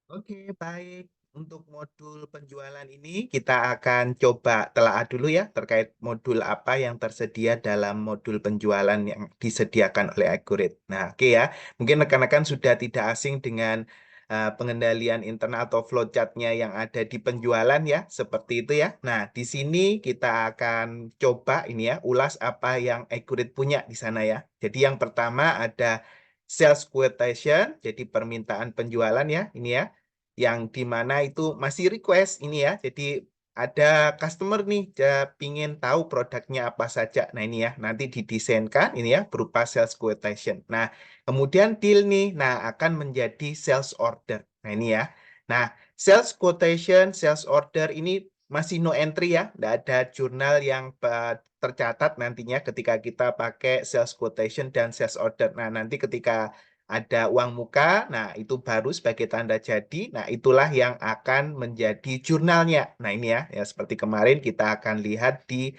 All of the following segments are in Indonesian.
Oke, baik. Untuk modul penjualan ini kita akan coba telaah dulu ya terkait modul apa yang tersedia dalam modul penjualan yang disediakan oleh Accurate. Nah, oke ya. Mungkin rekan-rekan sudah tidak asing dengan pengendalian internal atau flowchart-nya yang ada di penjualan ya, seperti itu ya. Nah, di sini kita akan coba ini ya, ulas apa yang Accurate punya di sana ya. Jadi yang pertama ada sales quotation, jadi permintaan penjualan ya, ini ya yang dimana itu masih request ini ya. Jadi ada customer nih pingin tahu produknya apa saja. Nah ini ya nanti didesainkan ini ya berupa sales quotation. Nah kemudian deal nih, nah akan menjadi sales order. Nah ini ya. Nah sales quotation, sales order ini masih no entry ya, tidak ada jurnal yang tercatat nantinya ketika kita pakai sales quotation dan sales order. Nah nanti ketika ada uang muka, nah itu baru sebagai tanda jadi. Nah, itulah yang akan menjadi jurnalnya. Nah, ini ya, ya seperti kemarin kita akan lihat di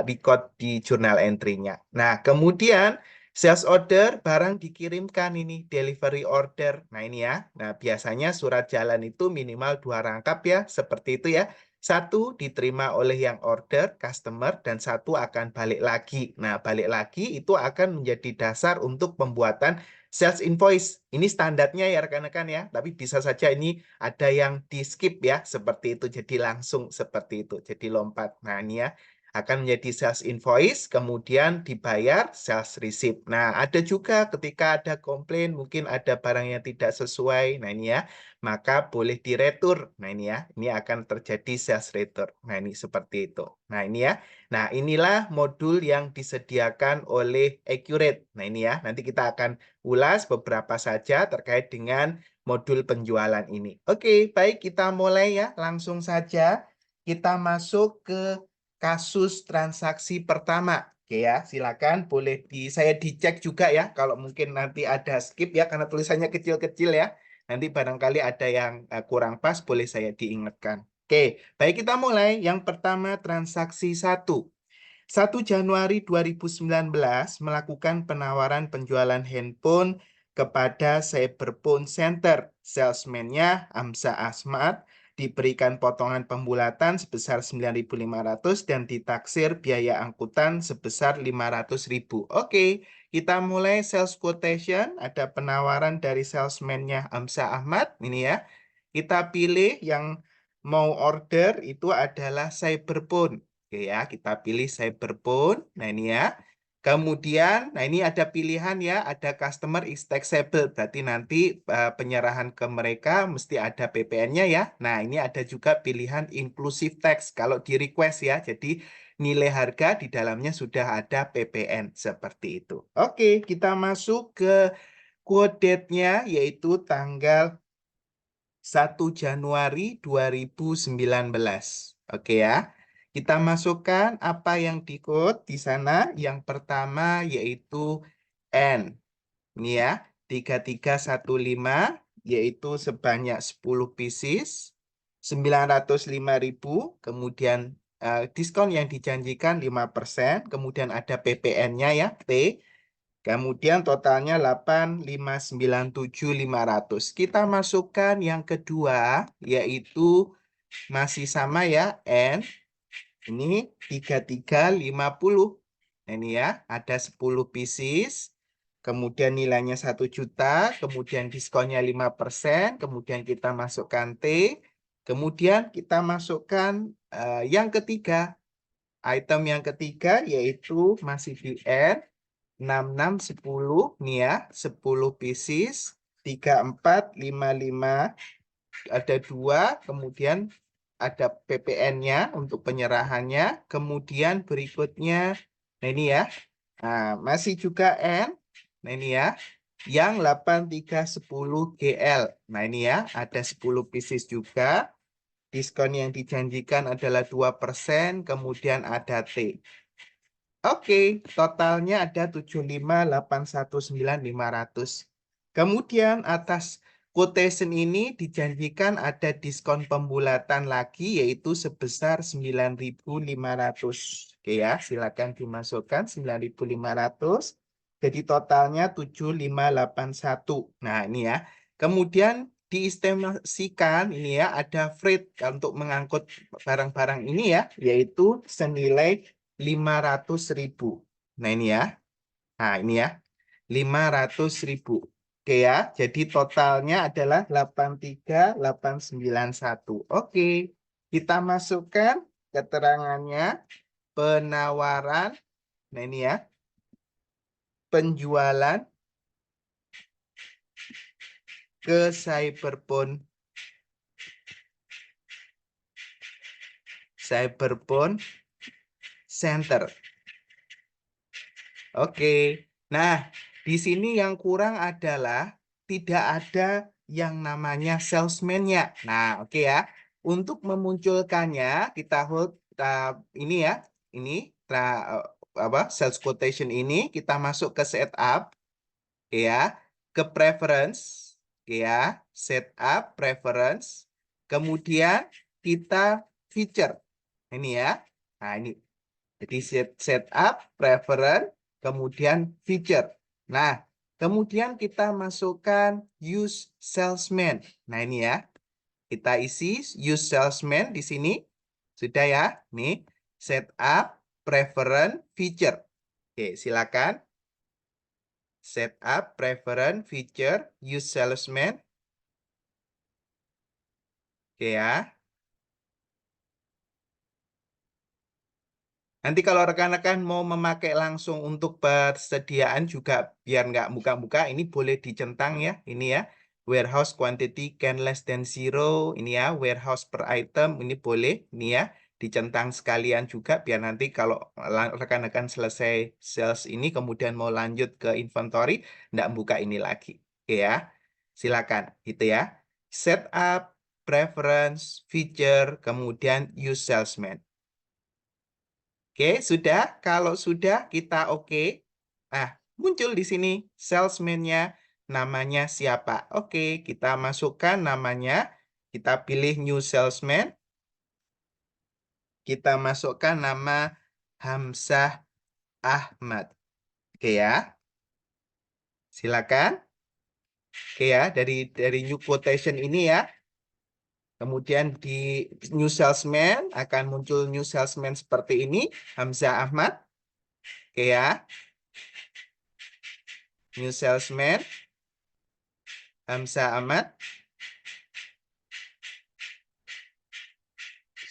record di jurnal entry-nya. Nah, kemudian sales order barang dikirimkan ini delivery order. Nah, ini ya. Nah, biasanya surat jalan itu minimal 2 rangkap ya, seperti itu ya. Satu diterima oleh yang order, customer, dan satu akan balik lagi. Nah, balik lagi itu akan menjadi dasar untuk pembuatan sales invoice. Ini standarnya ya rekan-rekan ya, tapi bisa saja ini ada yang di skip ya, seperti itu. Jadi langsung seperti itu, jadi lompat. Nah ini ya, akan menjadi sales invoice, kemudian dibayar sales receipt. Nah ada juga ketika ada komplain, mungkin ada barang yang tidak sesuai. Nah ini ya, maka boleh diretur. Nah ini ya, ini akan terjadi sales return. Nah ini seperti itu. Nah ini ya, nah inilah modul yang disediakan oleh Accurate. Nah ini ya, nanti kita akan ulas beberapa saja terkait dengan modul penjualan ini. Oke, baik kita mulai ya. Langsung saja kita masuk ke kasus transaksi pertama. Oke ya, silakan boleh saya dicek juga ya kalau mungkin nanti ada skip ya karena tulisannya kecil-kecil ya. Nanti barangkali ada yang kurang pas boleh saya diingatkan. Oke, baik kita mulai. Yang pertama transaksi 1. 1 Januari 2019 melakukan penawaran penjualan handphone kepada Cyberphone Center. Salesman-nya Hamzah Asmat diberikan potongan pembulatan sebesar 9.500 dan ditaksir biaya angkutan sebesar 500.000. Oke, kita mulai sales quotation. Ada penawaran dari salesman-nya Hamzah Ahmad. Ini ya. Kita pilih yang mau order itu adalah Cyberphone. Oke ya, kita pilih Cyberphone. Nah ini ya. Kemudian, nah ini ada pilihan ya, ada customer is taxable. Berarti nanti penyerahan ke mereka mesti ada PPN-nya ya. Nah ini ada juga pilihan inclusive tax kalau di request ya. Jadi nilai harga di dalamnya sudah ada PPN seperti itu. Oke, kita masuk ke quote date-nya yaitu tanggal 1 Januari 2019. Oke ya. Kita masukkan apa yang di-code di sana. Yang pertama yaitu N. Ini ya, 3315 yaitu sebanyak 10 pieces. 905.000, kemudian diskon yang dijanjikan 5%, kemudian ada PPN-nya ya, P. Kemudian totalnya 8.597.500. Kita masukkan yang kedua yaitu masih sama ya N. Ini 3350. Nah, ini ya ada 10 pieces. Kemudian nilainya 1 juta, kemudian diskonnya 5%, kemudian kita masukkan T, kemudian kita masukkan yang ketiga, item yang ketiga yaitu masih di N, 6610 nih ya, 10 pieces, 3455 ada 2, kemudian ada PPN-nya untuk penyerahannya, kemudian berikutnya, nah ini ya, nah, masih juga N, nah ini ya, yang 8310 GL, nah ini ya, ada 10 pieces juga, diskon yang dijanjikan adalah 2%, kemudian ada T. Oke, totalnya ada 75.819.500. Kemudian atas quotation ini dijanjikan ada diskon pembulatan lagi yaitu sebesar 9.500. Oke ya, silakan dimasukkan 9.500. Jadi totalnya 7581. Nah, ini ya. Kemudian diestimasikan ini ya, ada freight untuk mengangkut barang-barang ini ya, yaitu senilai 500.000. Nah ini ya, nah ini ya, 500.000. Oke ya, jadi totalnya adalah 83.891. Oke, kita masukkan keterangannya, penawaran, nah ini ya, penjualan ke Cyberphone Center. Oke. Nah, di sini yang kurang adalah tidak ada yang namanya salesman-nya. Nah, oke ya. Untuk memunculkannya, kita hold ini ya. Ini sales quotation ini kita masuk ke setup ya, ke preference ya, setup preference. Kemudian kita feature. Ini ya. Nah, ini jadi setup, preference, kemudian feature. Nah, kemudian kita masukkan use salesman. Nah, ini ya. Kita isi use salesman di sini. Sudah ya. Nih, setup, preference, feature. Oke, silakan. Setup, preference, feature, use salesman. Oke ya. Nanti kalau rekan-rekan mau memakai langsung untuk persediaan juga biar nggak buka-buka, ini boleh dicentang ya. Ini ya, warehouse quantity can less than zero. Ini ya, warehouse per item, ini boleh. Ini ya, dicentang sekalian juga biar nanti kalau rekan-rekan selesai sales ini kemudian mau lanjut ke inventory, nggak buka ini lagi. Oke ya, silakan. Gitu ya. Setup, preference, feature, kemudian use salesman. Oke, sudah. Kalau sudah, kita oke. Nah, muncul di sini salesman-nya, namanya siapa. Oke, kita masukkan namanya. Kita pilih new salesman. Kita masukkan nama Hamzah Ahmad. Oke ya, silakan. Oke ya, dari new quotation ini ya. Kemudian di new salesman akan muncul new salesman seperti ini, Hamzah Ahmad. Oke ya. New salesman, Hamzah Ahmad.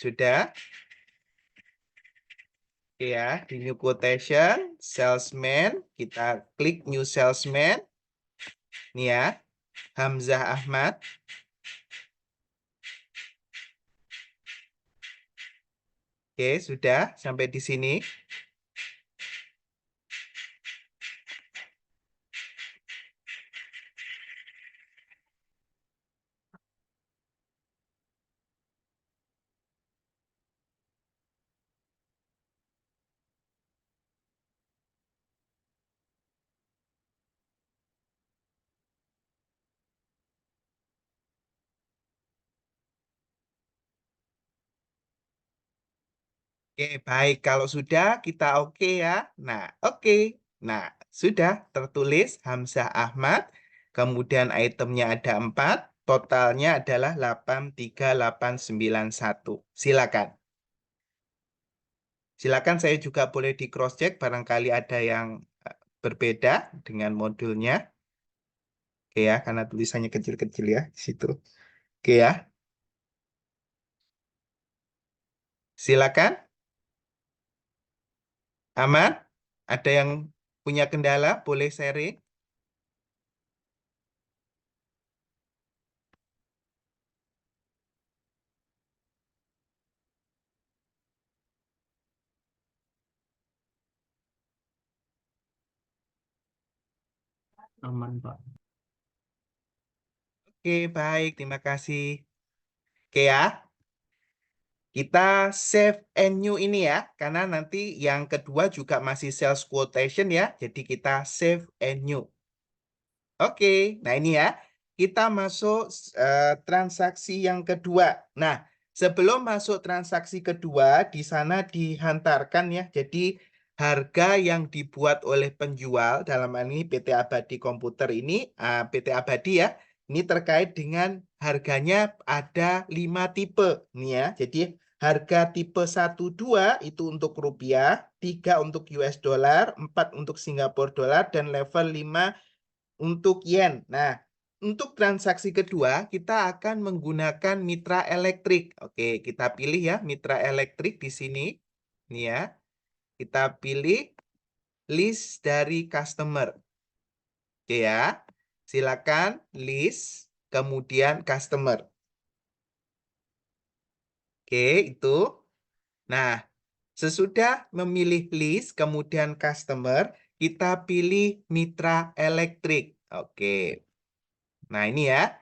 Sudah. Ya, di new quotation, salesman, kita klik new salesman. Ini ya, Hamzah Ahmad. Oke, sudah sampai di sini. Oke, baik. Kalau sudah, kita oke ya. Nah, oke. Nah, sudah tertulis Hamzah Ahmad. Kemudian itemnya ada 4. Totalnya adalah 83.891. Silakan. Silakan saya juga boleh di cross check barangkali ada yang berbeda dengan modulnya. Oke ya, karena tulisannya kecil-kecil ya di situ. Oke ya, silakan. Aman? Ada yang punya kendala? Boleh sharing? Aman, Pak. Oke, baik. Terima kasih. Oke ya, kita save and new ini ya, karena nanti yang kedua juga masih sales quotation ya. Jadi kita save and new. Oke, nah ini ya, kita masuk transaksi yang kedua. Nah, sebelum masuk transaksi kedua, di sana dihantarkan ya, jadi harga yang dibuat oleh penjual, dalam hal ini PT Abadi Komputer ini, PT Abadi ya, ini terkait dengan harganya ada 5 tipe nih ya. Jadi harga tipe 1, 2 itu untuk rupiah, 3 untuk US dollar, 4 untuk Singapura dollar, dan level 5 untuk yen. Nah, untuk transaksi kedua, kita akan menggunakan mitra elektrik. Oke, kita pilih ya mitra elektrik di sini. Nih ya, kita pilih list dari customer. Oke ya, silakan list, kemudian customer. Oke, itu. Nah, sesudah memilih list, kemudian customer, kita pilih mitra elektrik. Oke. Nah, ini ya.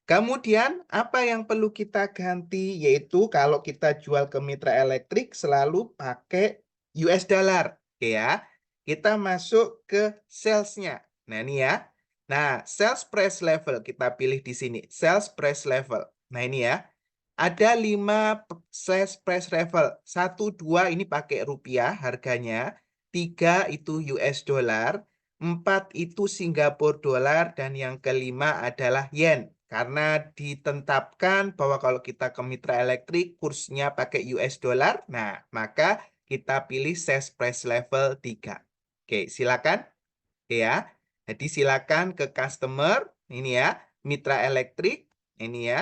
Kemudian, apa yang perlu kita ganti? Yaitu kalau kita jual ke mitra elektrik, selalu pakai US dollar. Oke ya. Kita masuk ke salesnya. Nah, ini ya. Nah, sales price level. Kita pilih di sini. Sales price level. Nah, ini ya. Ada 5 sales price level. 1, 2 ini pakai rupiah harganya. 3 itu US dollar. 4 itu Singapura dolar. Dan yang kelima adalah yen. Karena ditetapkan bahwa kalau kita ke mitra elektrik, kursnya pakai US dollar. Nah, maka kita pilih sales price level 3. Oke, silakan. Oke ya. Jadi silakan ke customer. Ini ya. Mitra elektrik. Ini ya.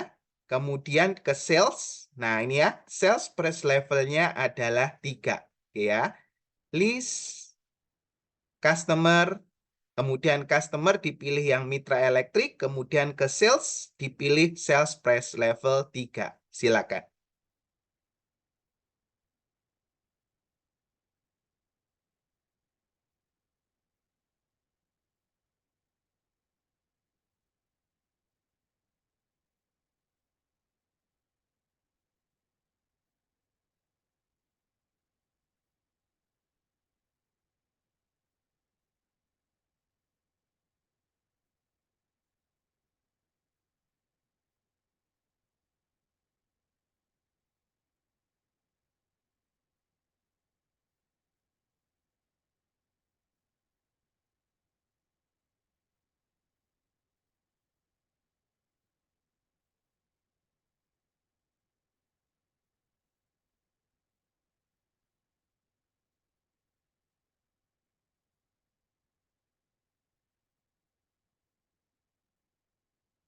Kemudian ke sales. Nah, ini ya. Sales price levelnya adalah 3. Oke ya. List, customer, kemudian customer dipilih yang mitra elektrik, kemudian ke sales dipilih sales price level 3. Silakan.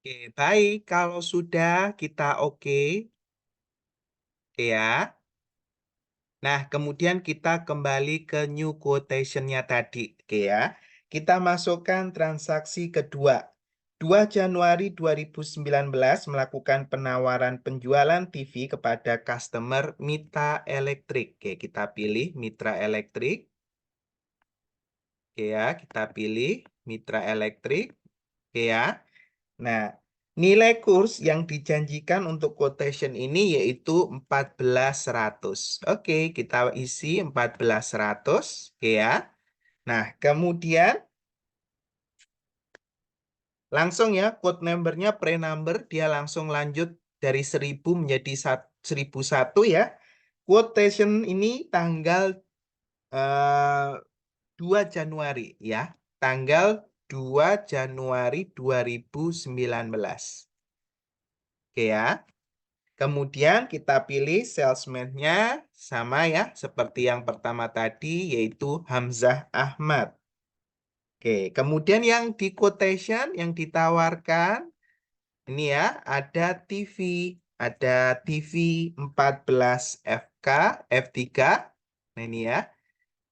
Oke, baik. Kalau sudah kita oke, ya. Nah, kemudian kita kembali ke new quotation-nya tadi. Oke ya. Kita masukkan transaksi kedua. 2 Januari 2019 melakukan penawaran penjualan TV kepada customer Mitra Elektrik. Oke, kita pilih Mitra Elektrik. Oke ya, kita pilih Mitra Elektrik. Oke ya. Nah, nilai kurs yang dijanjikan untuk quotation ini yaitu 14.100. Oke, kita isi 14.100. Oke ya. Nah, kemudian langsung ya, quote number-nya pre-number, dia langsung lanjut dari 1000 menjadi 1001 ya. Quotation ini tanggal 2 Januari ya. Tanggal 2 Januari 2019. Oke ya. Kemudian kita pilih salesman-nya sama ya, seperti yang pertama tadi, yaitu Hamzah Ahmad. Oke, kemudian yang di quotation, yang ditawarkan, ini ya, ada TV. Ada TV 14 FK, F3. Nah, ini ya.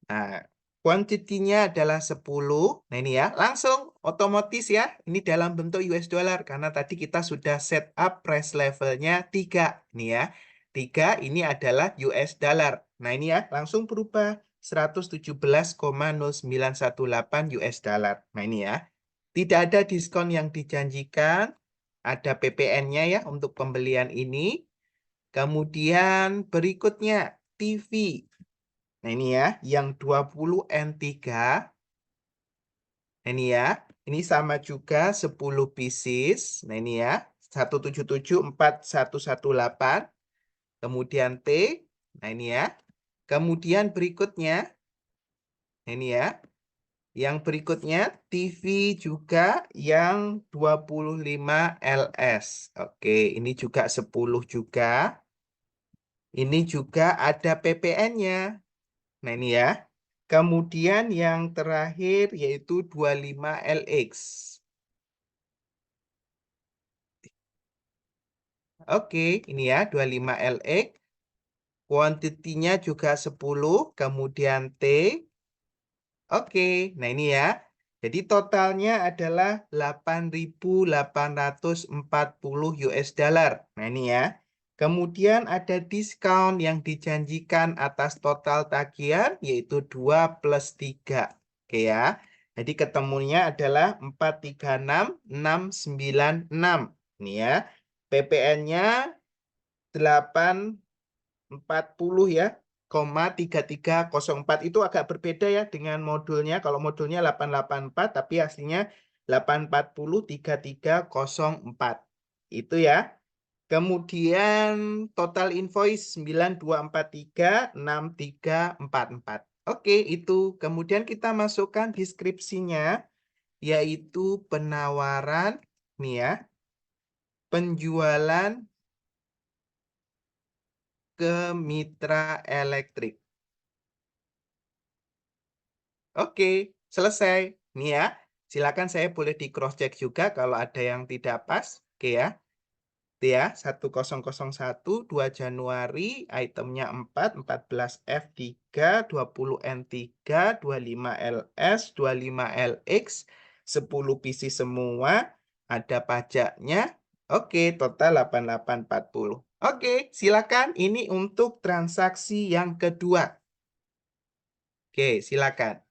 Nah, kuantitinya adalah 10. Nah, ini ya, langsung otomatis ya. Ini dalam bentuk US dollar karena tadi kita sudah set up price levelnya 3. Ini ya. 3 ini adalah US dollar. Nah, ini ya, langsung berubah 117,0918 US dollar. Nah, ini ya. Tidak ada diskon yang dijanjikan. Ada PPN-nya ya untuk pembelian ini. Kemudian berikutnya TV. Nah, ini ya, yang 20N3. Ini ya, ini sama juga 10 pieces. Nah, ini ya, 1774118. Kemudian T. Nah, ini ya. Kemudian berikutnya, ini ya, Yang berikutnya, TV juga yang 25 LS. Oke, ini juga 10 juga. Ini juga ada PPN-nya. Nah, ini ya. Kemudian yang terakhir yaitu 25 LX. Oke, ini ya 25 LX. Kuantitinya juga 10, kemudian T. Oke, nah ini ya. Jadi totalnya adalah 8.840 US dollar. Nah ini ya. Kemudian ada diskon yang dijanjikan atas total tagihan yaitu 2 plus 3. Oke ya. Jadi ketemunya adalah 436.696. Ini ya. PPN-nya 840 ya, 3304 itu agak berbeda ya dengan modulnya. Kalau modulnya 884 tapi aslinya 840 3304. Itu ya. Kemudian total invoice 92436344. Oke, itu. Kemudian kita masukkan deskripsinya yaitu penawaran nih ya, penjualan ke mitra elektrik. Oke, selesai. Nih ya, silakan saya boleh di cross check juga kalau ada yang tidak pas. Oke ya. Itu ya, 1001 2 Januari, itemnya 4, 14F3, 20N3, 25LS, 25LX, 10 PC semua, ada pajaknya. Oke, total 8840. Oke, silakan. Ini untuk transaksi yang kedua. Oke, silakan.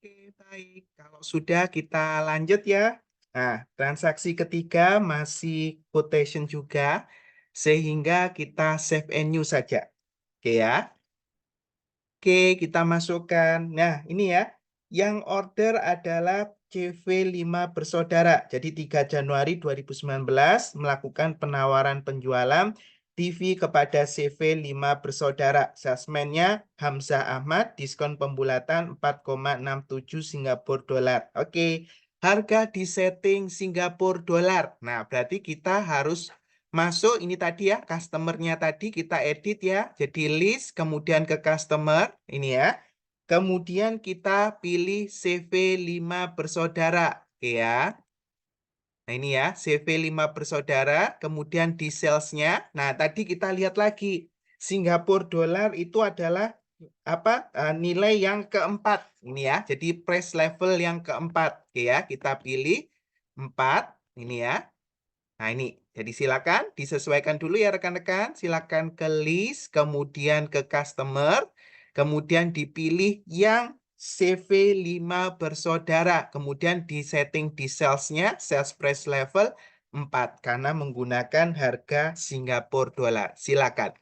Oke, baik. Kalau sudah kita lanjut ya. Nah, transaksi ketiga masih quotation juga, sehingga kita save and new saja. Oke ya. Oke, kita masukkan. Nah, ini ya. Yang order adalah CV5 bersaudara. Jadi 3 Januari 2019 melakukan penawaran penjualan TV kepada CV5 bersaudara. Salesman-nya Hamzah Ahmad, diskon pembulatan 4,67 Singapura dolar. Oke, harga disetting Singapura dolar. Nah, berarti kita harus masuk ini tadi ya, customer-nya tadi kita edit ya. Jadi list, kemudian ke customer, ini ya. Kemudian kita pilih CV5 bersaudara. Oke ya. Nah ini ya, CV5 bersaudara, kemudian di sales-nya. Nah tadi kita lihat lagi, Singapura dolar itu adalah apa nilai yang keempat. Ini ya, jadi price level yang keempat. Oke ya, kita pilih 4. Ini ya. Nah, ini. Jadi silakan disesuaikan dulu ya rekan-rekan. Silakan ke list, kemudian ke customer, kemudian dipilih yang CV5 bersaudara. Kemudian disetting di sales-nya, sales price level 4 karena menggunakan harga Singapura dolar. Silakan.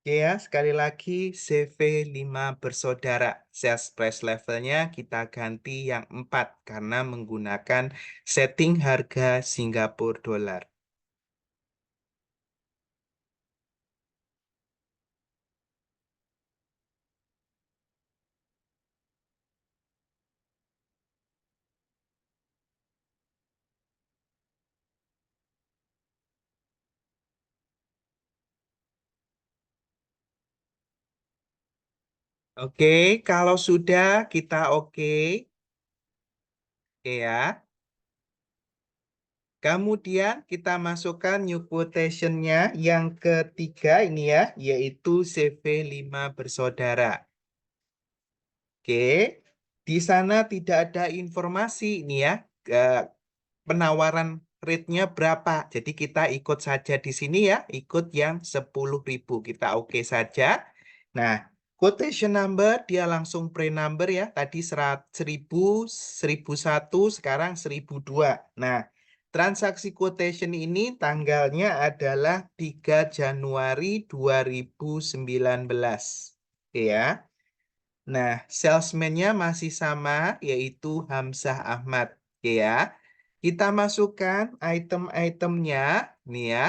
Oke ya, sekali lagi CV5 bersaudara. Sales price levelnya kita ganti yang 4 karena menggunakan setting harga Singapura dolar. Oke, kalau sudah kita oke, oke ya. Kemudian kita masukkan new quotation-nya yang ketiga ini ya, yaitu CV5 bersaudara. Oke, di sana tidak ada informasi ini ya, eh, penawaran rate-nya berapa. Jadi kita ikut saja di sini ya, ikut yang 10.000. Kita oke saja. Nah, quotation number dia langsung pre-number ya. Tadi 1000, 1001, sekarang 1002. Nah, transaksi quotation ini tanggalnya adalah 3 Januari 2019. Oke ya. Nah, salesman-nya masih sama, yaitu Hamzah Ahmad. Oke ya. Kita masukkan item-itemnya, nih ya.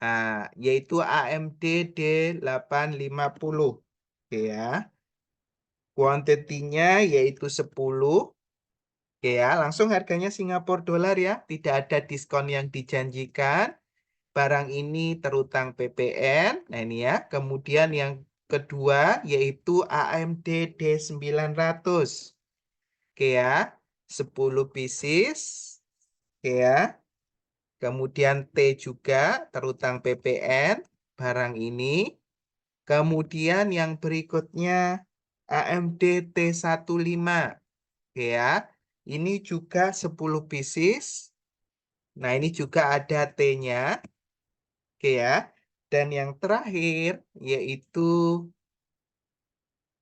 Nah, yaitu AMD D850. Oke ya. Quantity-nya yaitu 10. Oke ya, langsung harganya Singapura dolar ya. Tidak ada diskon yang dijanjikan. Barang ini terutang PPN. Nah, ini ya. Kemudian yang kedua yaitu AMD D900. Oke ya, 10 pieces. Oke ya. Kemudian T juga terutang PPN barang ini. Kemudian yang berikutnya AMD T15. Oke ya. Ini juga 10 pieces. Nah, ini juga ada T-nya. Oke ya. Dan yang terakhir yaitu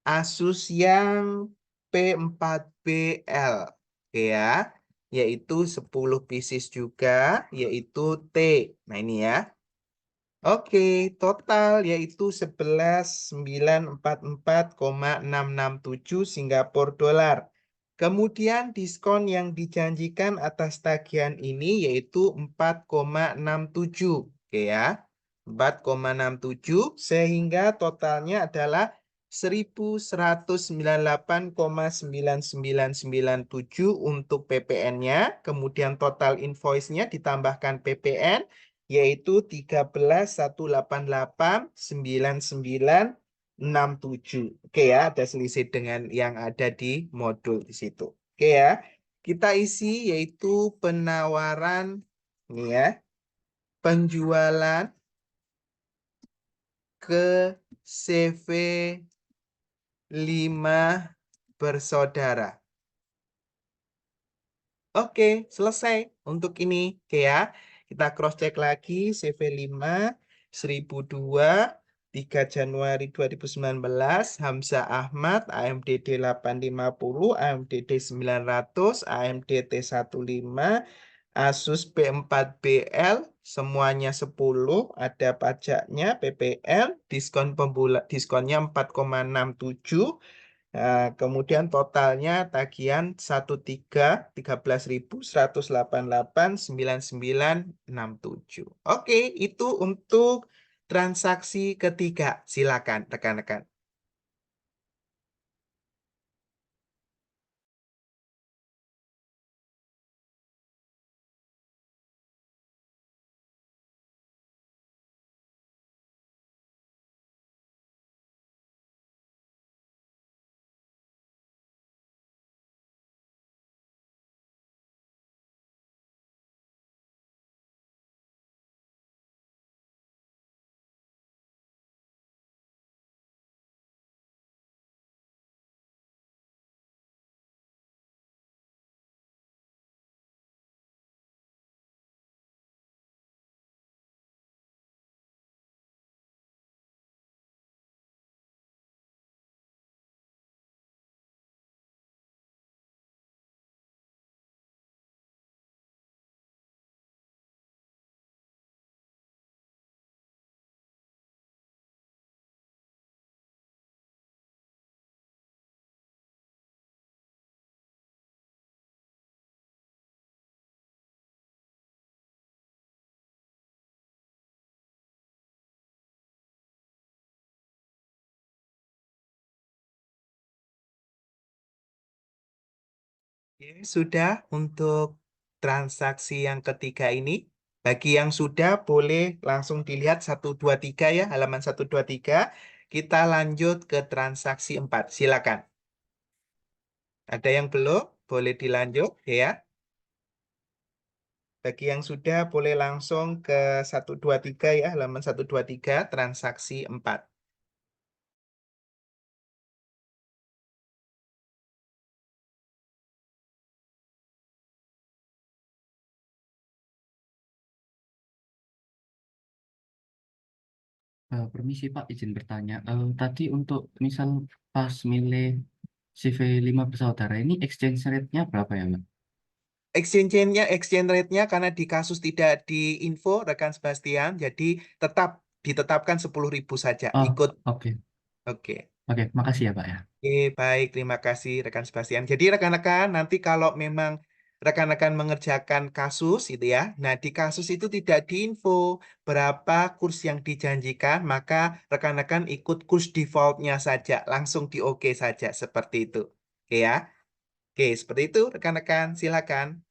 Asus yang P4BL. Oke ya. Yaitu 10 pieces juga, yaitu T. Nah, ini ya. Oke, total yaitu 11.944,667 Singapura dolar. Kemudian diskon yang dijanjikan atas tagihan ini yaitu 4,67. Oke ya. 4,67 sehingga totalnya adalah 1198,99997 untuk PPN-nya. Kemudian total invoice-nya ditambahkan PPN yaitu 13.188.9967. Oke ya, ada selisih dengan yang ada di modul di situ. Oke ya, kita isi yaitu penawaran ini ya, penjualan ke CV5 bersaudara. Oke, selesai untuk ini. Oke ya, kita cross-check lagi CV5 1002 3 Januari 2019 Hamzah Ahmad AMDD 850 AMDD 900 AMD T15 Asus P4BL semuanya 10 ada pajaknya PPL diskonnya 4,67. Nah, kemudian totalnya tagihan 13.188.9967. Oke, itu untuk transaksi ketiga. Silakan rekan-rekan. Oke, sudah untuk transaksi yang ketiga ini. Bagi yang sudah, boleh langsung dilihat 123 ya, halaman 123. Kita lanjut ke transaksi 4. Silakan. Ada yang belum? Boleh dilanjut ya. Bagi yang sudah, boleh langsung ke 123 ya, halaman 123, transaksi 4. Permisi Pak, izin bertanya. Tadi untuk misal pas milih CV5 bersaudara ini exchange rate-nya berapa ya, Mbak? Exchange rate-nya karena di kasus tidak diinfo rekan Sebastian, jadi tetap ditetapkan 10.000 saja. Oh, Ikut. oke. Oke. Oke, makasih ya Pak ya. Oke, baik. Terima kasih rekan Sebastian. Jadi rekan-rekan, nanti kalau memang rekan-rekan mengerjakan kasus itu ya, nah di kasus itu tidak diinfo berapa kurs yang dijanjikan, maka rekan-rekan ikut kurs defaultnya saja, langsung di oke saja seperti itu. Oke ya. Oke, seperti itu rekan-rekan. Silakan.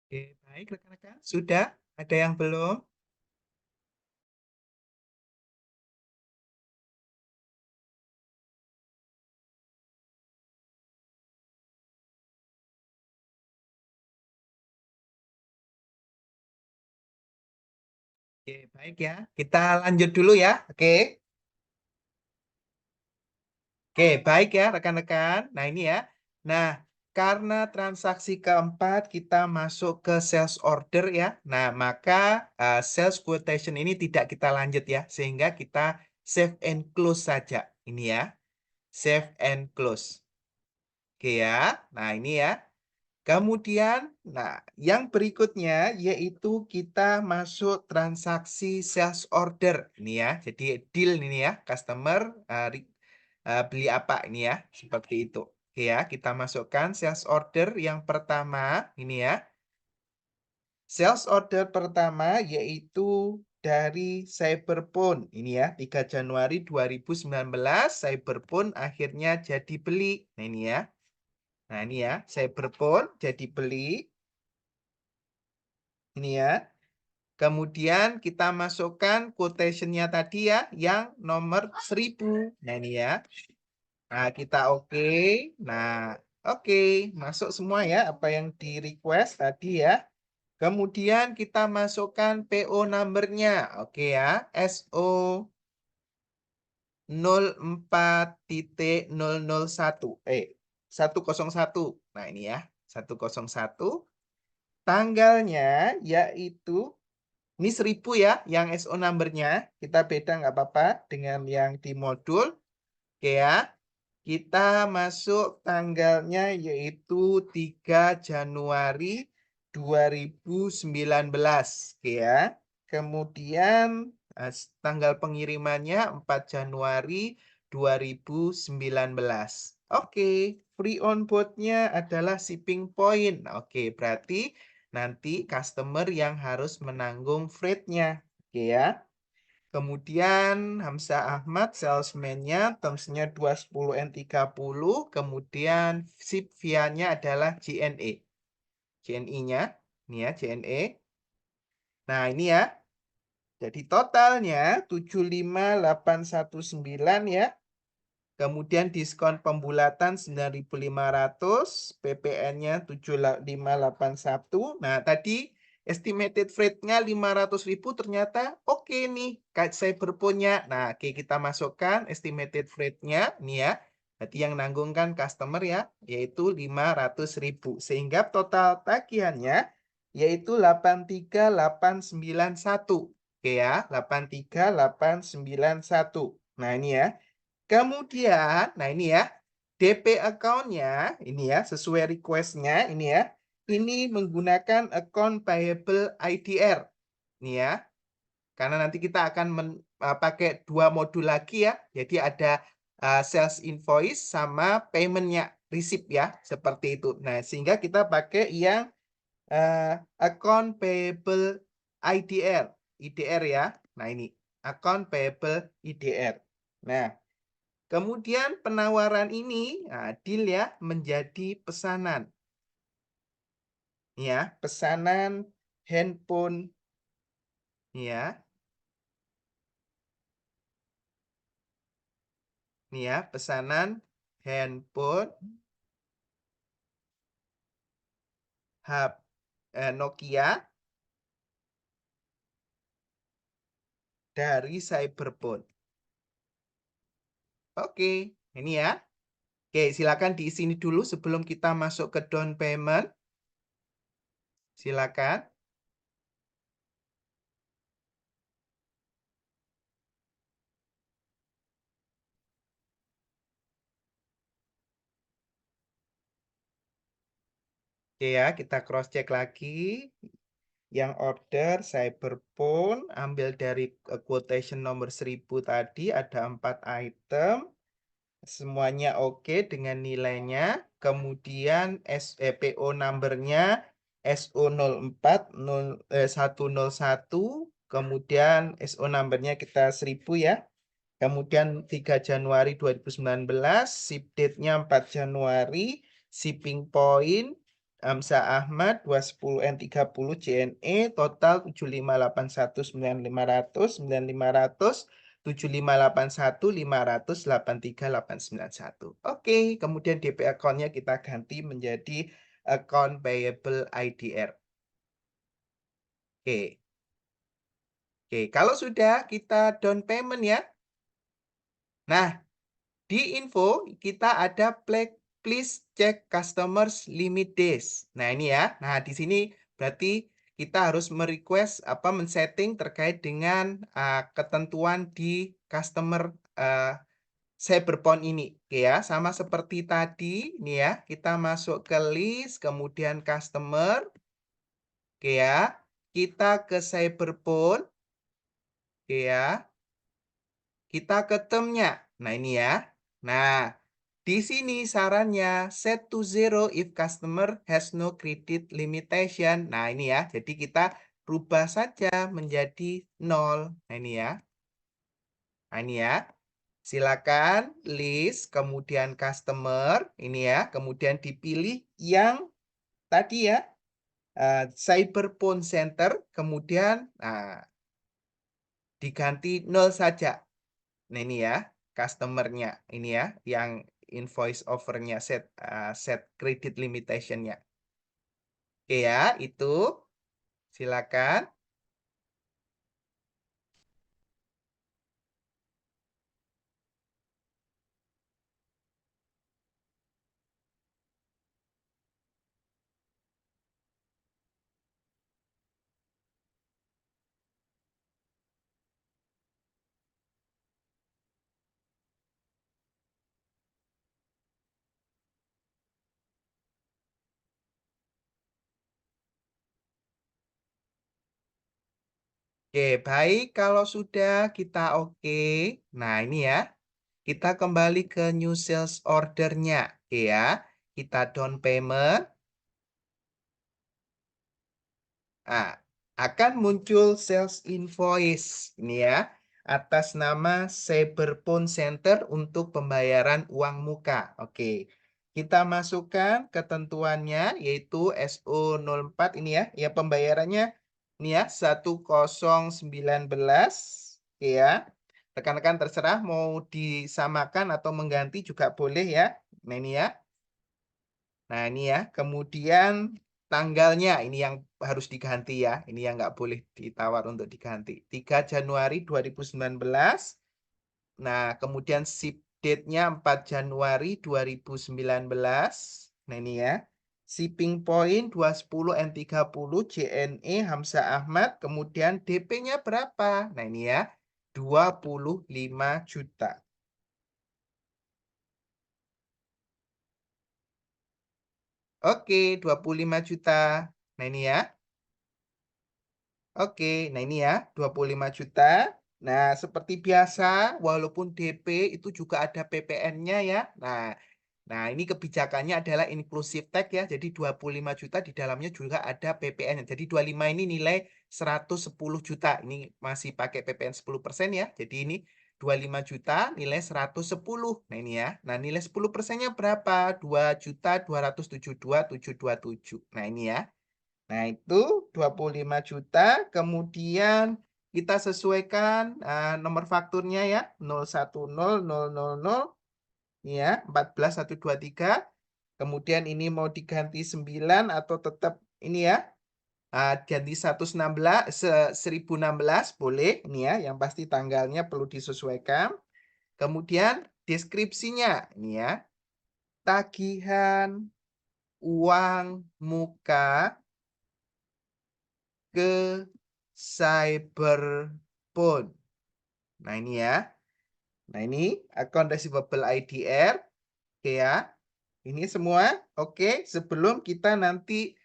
Oke, baik rekan-rekan. Sudah? Ada yang belum? Oke, baik ya. Kita lanjut dulu ya. Oke. Oke, baik ya rekan-rekan. Nah, ini ya. Nah, karena transaksi keempat kita masuk ke sales order ya. Nah, maka sales quotation ini tidak kita lanjut ya. Sehingga kita save and close saja. Ini ya. Save and close. Oke ya. Nah, ini ya. Kemudian, nah, yang berikutnya yaitu kita masuk transaksi sales order. Ini ya, jadi deal ini ya, customer beli apa ini ya, seperti itu. Oke ya, kita masukkan sales order yang pertama, ini ya. Sales order pertama yaitu dari Cyberphone. Ini ya, 3 Januari 2019, Cyberphone akhirnya jadi beli. Nah, ini ya. Nah, ini ya, Cyberphone jadi beli. Ini ya. Kemudian kita masukkan quotation-nya tadi ya, yang nomor 1000. Nah, ini ya. Nah, kita oke. Nah, Oke, masuk semua ya apa yang di request tadi ya. Kemudian kita masukkan PO number-nya. Oke ya, SO 04.001. 101. Nah, ini ya, 101. Tanggalnya yaitu ini 1000 ya, yang SO number-nya. Kita beda nggak apa-apa dengan yang di modul. Oke ya. Kita masuk tanggalnya yaitu 3 Januari 2019. Oke ya. Kemudian tanggal pengirimannya 4 Januari 2019. Oke, free on board-nya adalah shipping point. Oke, berarti nanti customer yang harus menanggung freight-nya. Oke ya. Kemudian Hamzah Ahmad salesman-nya terms-nya 210N30. Kemudian ship via-nya adalah JNE. JNE-nya, ini ya JNE. Nah ini ya, jadi totalnya 75819 ya. Kemudian diskon pembulatan 9.500, PPN-nya 7581. Nah, tadi estimated freight-nya 500.000 ternyata oke nih, Cyberphone-nya. Nah, oke kita masukkan estimated freight-nya nih ya. Berarti yang nanggung kan customer ya, yaitu 500.000. Sehingga total tagihannya yaitu 83891. Oke ya, 83891. Nah, ini ya. Kemudian, nah ini ya, DP account-nya, ini ya, sesuai request-nya, ini ya, ini menggunakan account payable IDR. Ini ya, karena nanti kita akan pakai 2 modul lagi ya, jadi ada sales invoice sama payment-nya, receipt ya, seperti itu. Nah, sehingga kita pakai yang account payable IDR, IDR ya. Nah, ini, account payable IDR. Nah, kemudian penawaran ini deal ya menjadi pesanan. Ya, pesanan handphone ya. Nih ya, pesanan handphone Nokia dari Cyberphone. Oke, ini ya. Oke, silakan di sini dulu sebelum kita masuk ke down payment. Silakan. Oke ya, kita cross check lagi. Yang order Cyberphone, ambil dari quotation nomor 1000 tadi, ada 4 item. Semuanya oke dengan nilainya. Kemudian PO number-nya SO04-101. Kemudian SO number-nya kita 1000 ya. Kemudian 3 Januari 2019, ship date-nya 4 Januari, shipping point Hamzah Ahmad 210N30 JNE, total 75819.500, 7581.500, 83891. Oke, kemudian DP account-nya kita ganti menjadi account payable IDR. Oke. Oke, kalau sudah kita down payment ya. Nah, di info kita ada please check customers limit days. Nah, ini ya. Nah, di sini berarti kita harus merequest men-setting terkait dengan ketentuan di customer Cyberphone ini. Oke ya, sama seperti tadi nih ya. Kita masuk ke list, kemudian customer. Oke ya. Kita ke Cyberphone. Oke ya. Kita ke term-nya. Nah, ini ya. Nah, di sini sarannya set to zero if customer has no credit limitation. Nah, ini ya. Jadi kita rubah saja menjadi 0. Nah, ini ya. Nah, ini ya. Silakan list, kemudian customer. Ini ya. Kemudian dipilih yang tadi ya. Cyberphone Center. Kemudian diganti 0 saja. Nah, ini ya. Customer-nya. Ini ya. Yang invoice offer-nya, set credit limitation-nya. Oke ya, itu silakan. Oke, baik kalau sudah kita oke. Nah, ini ya. Kita kembali ke new sales order-nya. Oke ya. Kita down payment. Nah, akan muncul sales invoice ini ya, atas nama Cyberphone Center untuk pembayaran uang muka. Oke, kita masukkan ketentuannya yaitu SO04 ini ya, ya pembayarannya ini ya 1019. Oke ya. Rekan-rekan terserah mau disamakan atau mengganti juga boleh ya. Nah ini ya. Nah, ini ya. Kemudian tanggalnya ini yang harus diganti ya. Ini yang nggak boleh ditawar untuk diganti. 3 Januari 2019. Nah, kemudian ship date-nya 4 Januari 2019. Nah, ini ya. Shipping point 210 N30 JNE Hamzah Ahmad. Kemudian DP-nya berapa? Nah, ini ya. 25 juta. Oke, 25 juta. Nah, ini ya. Oke, nah ini ya 25 juta. Nah, seperti biasa, walaupun DP itu juga ada PPN-nya ya. Nah, ini kebijakannya adalah inclusive tax ya. Jadi 25 juta di dalamnya juga ada PPN. Jadi 25 ini nilai 110 juta. Ini masih pakai PPN 10% ya. Jadi ini 25 juta nilai 110. Nah, ini ya. Nah, nilai 10%-nya berapa? 2.272.727. Nah, ini ya. Nah, itu 25 juta. Kemudian kita sesuaikan nomor fakturnya ya. 010000 ya, 14123. Kemudian ini mau diganti 9 atau tetap ini ya. Ganti 116 1016 boleh ini ya. Yang pasti tanggalnya perlu disesuaikan. Kemudian deskripsinya ini ya. Tagihan uang muka ke Cyberphone. Nah, ini ya. Nah, ini account receivable IDR. Oke ya. Ini semua oke sebelum kita nanti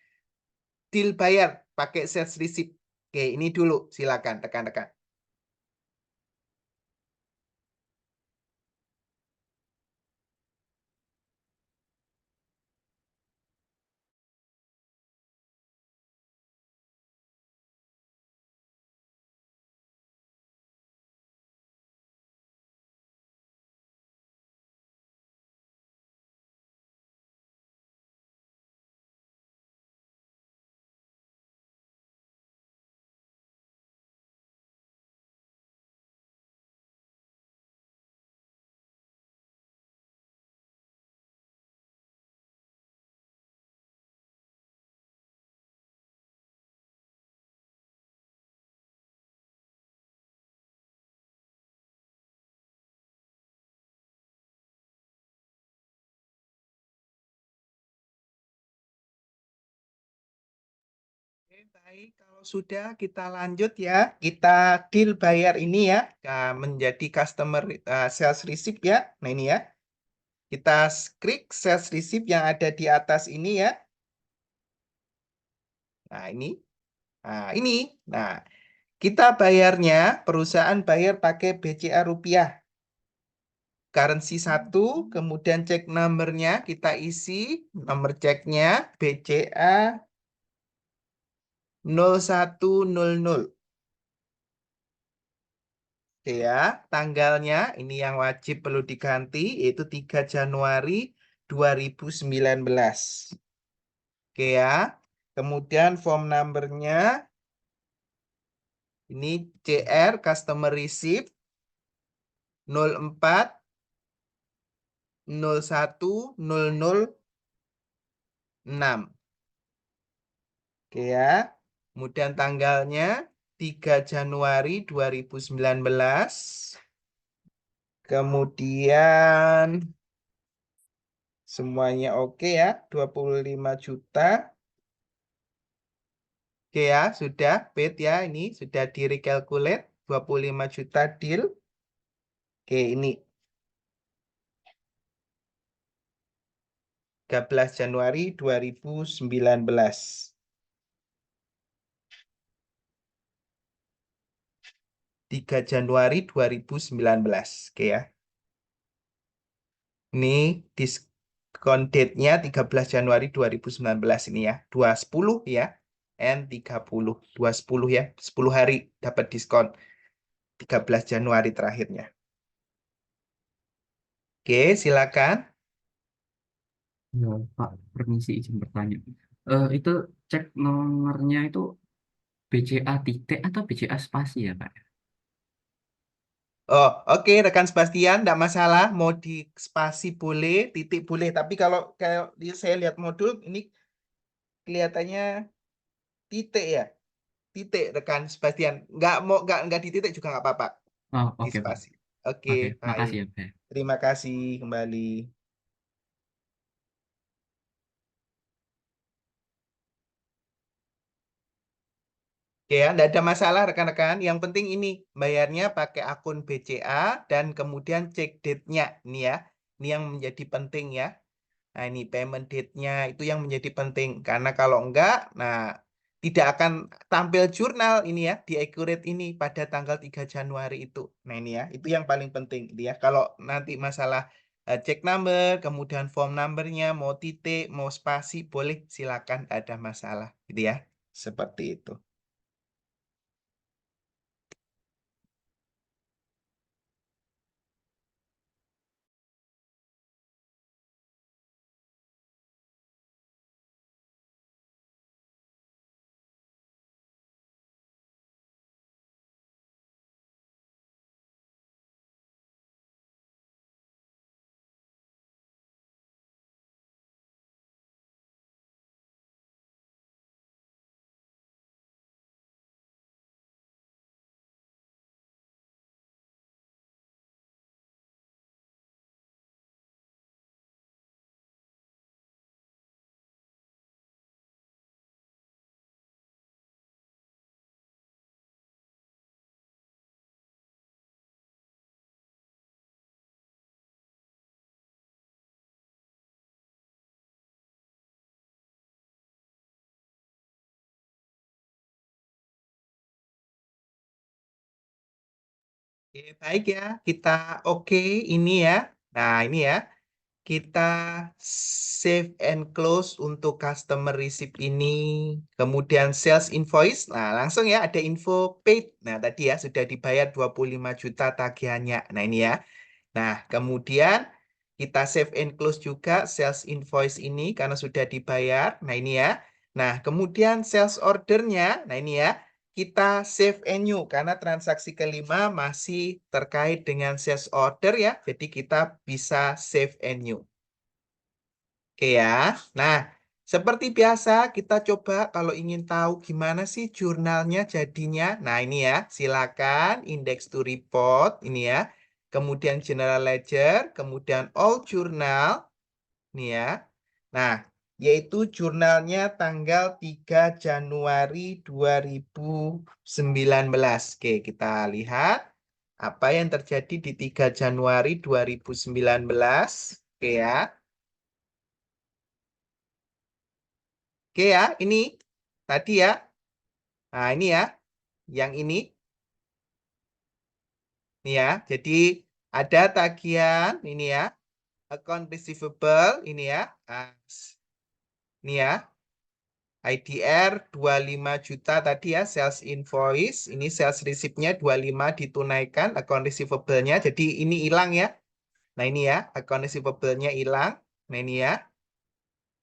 deal bayar pakai sales receipt. Oke, ini dulu silakan rekan-rekan. Oke, baik. Kalau sudah kita lanjut ya, kita deal bayar ini ya, menjadi customer sales receipt ya. Nah, ini ya. Kita klik sales receipt yang ada di atas ini ya. Nah, ini. Nah, ini. Nah, kita bayarnya, perusahaan bayar pakai BCA rupiah. Currency 1, kemudian cek numbernya kita isi, nomor ceknya BCA 0100. Oke ya, tanggalnya ini yang wajib perlu diganti, yaitu 3 Januari 2019. Oke ya, kemudian form numbernya, ini CR Customer Receipt 04 01006. Oke ya. Kemudian tanggalnya 3 Januari 2019. Kemudian semuanya oke ya, 25 juta. Oke ya, sudah paid ya, ini sudah di recalculate 25 juta deal. Oke, ini 13 Januari 2019. 3 Januari 2019. Oke ya. Ini diskon date-nya 13 Januari 2019 ini ya. 210 ya. N30. 210 ya. 10 hari dapat diskon. 13 Januari terakhirnya. Oke, silakan. Ya, Pak, permisi izin bertanya. Itu cek nomornya itu BCA titik atau BCA spasi ya, Pak? Oh, oke rekan Sebastian, tidak masalah. Mau di spasi boleh, titik boleh. Tapi kalau kayak saya lihat modul ini kelihatannya titik ya. Titik rekan Sebastian. Nggak di titik juga nggak apa-apa. Oh, Di oke, Pak. spasi. Oke, Oke, baik. makasih ya, Pak. Terima kasih kembali. Oke ya, nggak ada masalah rekan-rekan. Yang penting ini bayarnya pakai akun BCA dan kemudian cek date-nya. Ini ya, ini yang menjadi penting ya. Nah ini payment date-nya itu yang menjadi penting. Karena kalau enggak, nah tidak akan tampil jurnal ini ya, di Accurate ini pada tanggal 3 Januari itu. Nah ini ya, itu yang paling penting ini ya. Kalau nanti masalah cek number, kemudian form number-nya, mau titik, mau spasi, boleh silakan, ada masalah gitu ya. Seperti itu. Oke, baik ya. Kita oke ini ya. Nah, ini ya. Kita save and close untuk customer receipt ini. Kemudian sales invoice. Nah, langsung ya ada info paid. Nah, tadi ya sudah dibayar 25 juta tagihannya. Nah, ini ya. Nah, kemudian kita save and close juga sales invoice ini karena sudah dibayar. Nah, ini ya. Nah, kemudian sales ordernya. Nah, ini ya. Kita save and new karena transaksi kelima masih terkait dengan sales order ya. Jadi kita bisa save and new. Oke ya. Nah, seperti biasa kita coba kalau ingin tahu gimana sih jurnalnya jadinya. Nah, ini ya, silakan index to report ini ya. Kemudian general ledger, kemudian all journal ini ya. Nah, yaitu jurnalnya tanggal 3 Januari 2019. Oke, kita lihat apa yang terjadi di 3 Januari 2019. Oke ya. Oke ya, ini tadi ya. Nah, ini ya, yang ini ya. Jadi ada tagihan ini ya, account receivable ini ya. Ah, ini ya, IDR 25 juta tadi ya, sales invoice. Ini sales receipt-nya 25 ditunaikan, account receivable-nya. Jadi ini hilang ya. Nah, ini ya, account receivable-nya hilang. Nah, ini ya.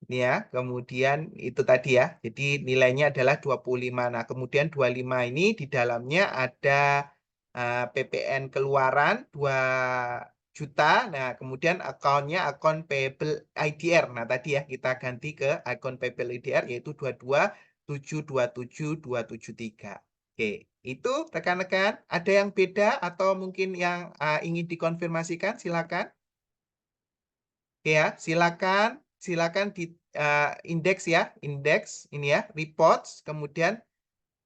Ini ya, kemudian itu tadi ya. Jadi nilainya adalah 25. Nah, kemudian 25 ini di dalamnya ada PPN keluaran juta. Nah, kemudian akunnya akun payable IDR. Nah, tadi ya kita ganti ke akun payable IDR yaitu 22.727.273. Oke, itu rekan-rekan ada yang beda atau mungkin yang ingin dikonfirmasikan, silakan. Oke ya, silakan di indeks ya, indeks ini ya, reports, kemudian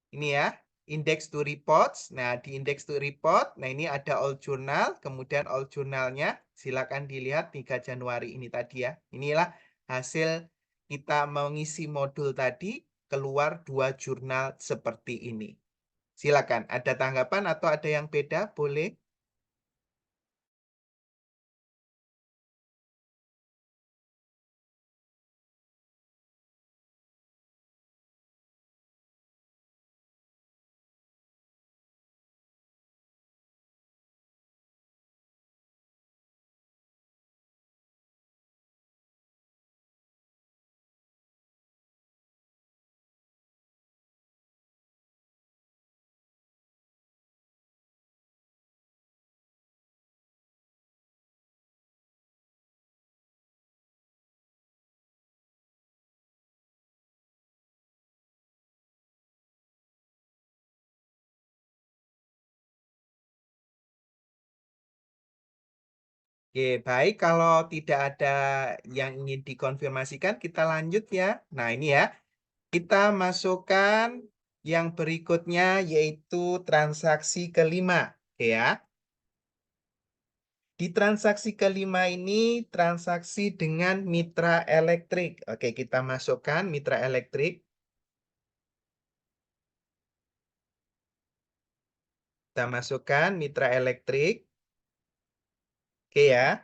ini ya, index to reports. Nah, di index to report, nah ini ada all journal, kemudian all journalnya silakan dilihat 3 Januari ini tadi ya. Inilah hasil kita mengisi modul tadi, keluar 2 jurnal seperti ini. Silakan, ada tanggapan atau ada yang beda? Boleh. Oke, baik. Kalau tidak ada yang ingin dikonfirmasikan, kita lanjut ya. Nah, ini ya. Kita masukkan yang berikutnya yaitu transaksi kelima. Oke ya. Di transaksi kelima ini transaksi dengan mitra elektrik. Oke, kita masukkan mitra elektrik. Kita masukkan mitra elektrik. Oke ya.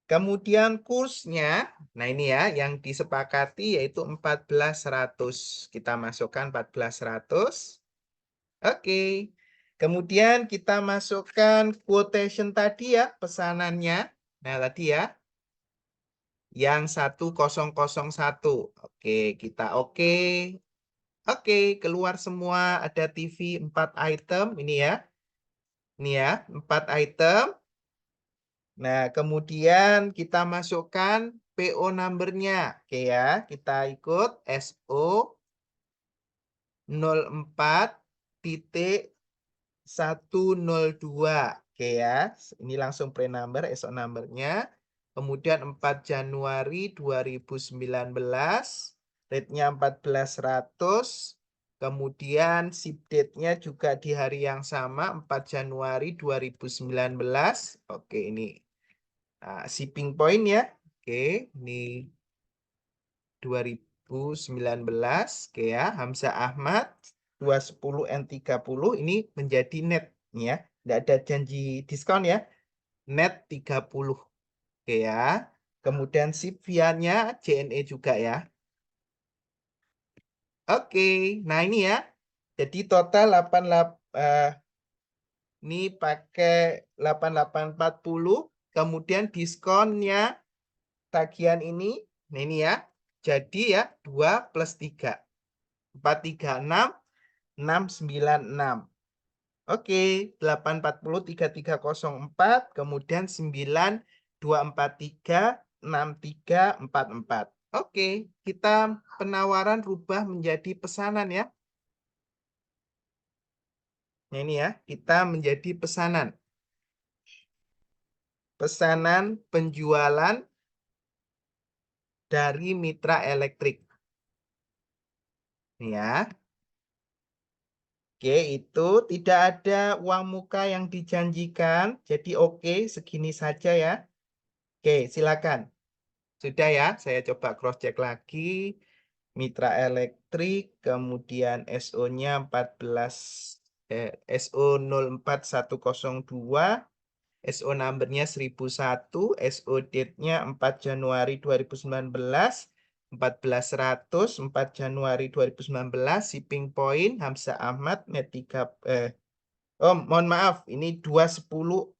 Kemudian kursnya, nah ini ya yang disepakati yaitu 14.100. Kita masukkan 14.100. Oke. Kemudian kita masukkan quotation tadi ya, pesanannya. Nah, tadi ya, yang 1001. Oke, kita oke. Oke, keluar semua ada TV 4 item ini ya. Ini ya, 4 item. Nah, kemudian kita masukkan PO number-nya. Oke ya, kita ikut SO 04 titik 102. Oke ya, ini langsung pre-number, SO number-nya. Kemudian 4 Januari 2019, rate-nya 14.100. Kemudian ship date-nya juga di hari yang sama, 4 Januari 2019. Oke, ini shipping point ya. Oke, ini 2019. Oke ya, Hamzah Ahmad 210 N30 ini menjadi net ya. Tidak ada janji diskon ya. Net 30. Oke ya. Kemudian ship via-nya JNE juga ya. Oke, nah ini ya. Jadi total 88 ini pakai 8840, kemudian diskonnya tagihan ini, nah ini ya. Jadi ya 2 plus 3. 436 696. Oke, 840 3304, kemudian 9243 6344. Oke, kita penawaran rubah menjadi pesanan ya. Nah, ini ya, kita menjadi pesanan. Pesanan penjualan dari mitra elektrik. Ini ya. Oke, itu tidak ada uang muka yang dijanjikan. Jadi oke, segini saja ya. Oke, silakan. Sudah ya, saya coba cross check lagi. Mitra elektrik, kemudian SO-nya 14 SO 04102, SO number-nya 1001, SO date-nya 4 Januari 2019, 14.100, 4 Januari 2019, shipping point Hamzah Ahmad net 3 oh mohon maaf, ini 210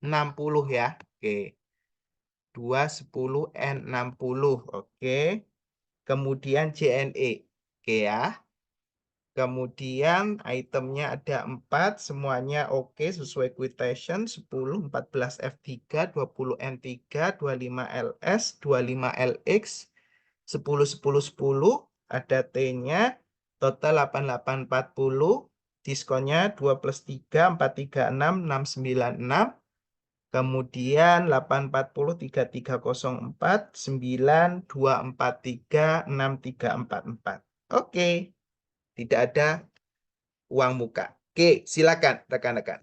N60 ya. Oke. 210 N60. Oke. Kemudian JNE. Oke ya. Kemudian itemnya ada 4, semuanya oke sesuai quotation, 10, 14 F3, 20 N3, 25 LS, 25 LX, 10, 10, 10, ada T-nya, total 8840, diskonnya 2 plus 3, 436, 696, kemudian 840, 3304, 9243, 6344. Oke, tidak ada uang muka. Oke, silakan rekan-rekan.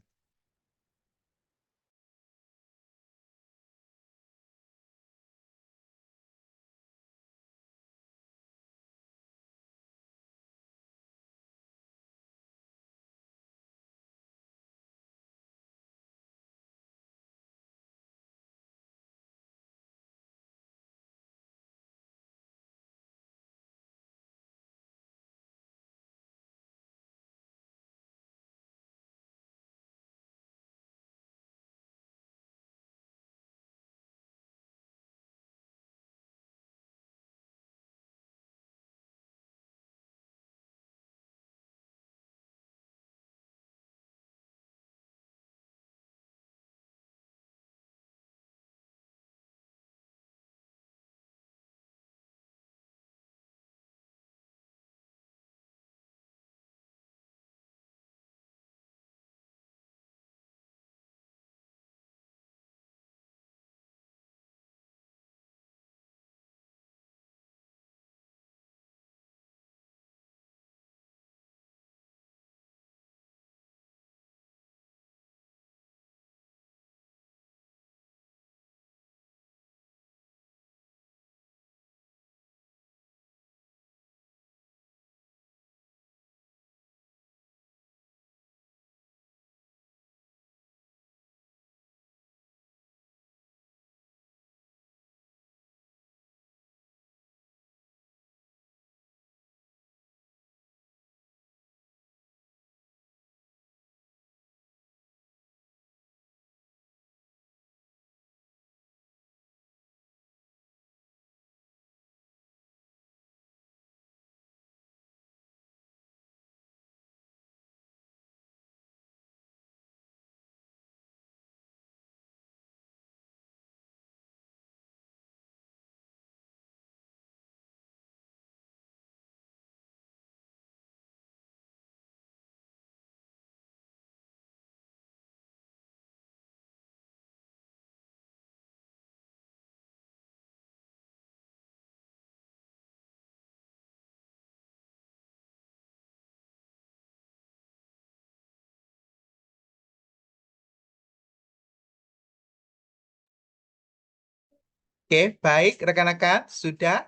Oke, baik rekan-rekan, sudah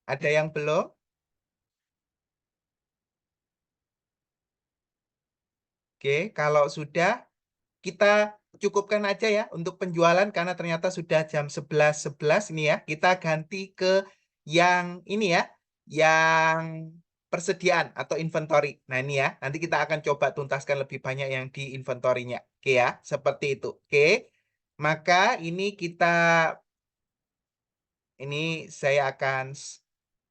ada yang belum? Oke, kalau sudah kita cukupkan aja ya untuk penjualan karena ternyata sudah jam 11.11 ini ya. Kita ganti ke yang ini ya, yang persediaan atau inventory. Nah ini ya, nanti kita akan coba tuntaskan lebih banyak yang di inventorinya. Oke ya, seperti itu. Oke, maka ini saya akan